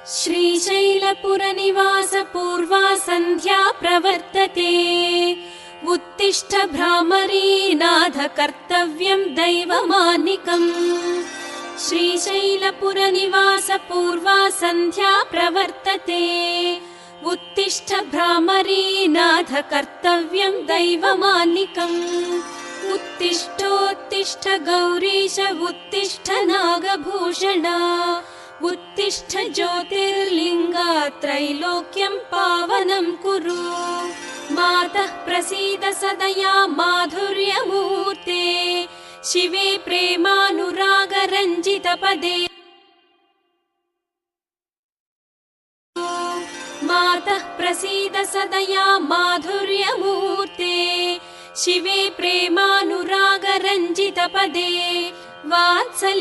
श्रीशैलपुरनिवास पूर्वा सन्ध्या प्रवर्तते। उत्तिष्ठ भ्रामरी नाथ कर्तव्यं दैवमानिकम्। श्रीशैलपुरनिवास पूर्वा सन्ध्या प्रवर्तते। उत्तिष्ठ भ्रामरी नाथ कर्तव्यं दैवमानिकम्। उत्तिष्ठोत्तिष्ठ गौरीश उत्तिष्ठ नागभूषण। उत्तिष्ठ ज्योतिर्लिङ्गा त्रैलोक्यं पावनं कुरु। मातः प्रसीद सदया माधुर्यमूर्ते। शिवे प्रेमानुरागरञ्जितपदे। मातः प्रसीद सदया माधुर्यमूर्ते। शिवे प्रेमानुरागरञ्जितपदे। वात्सल्य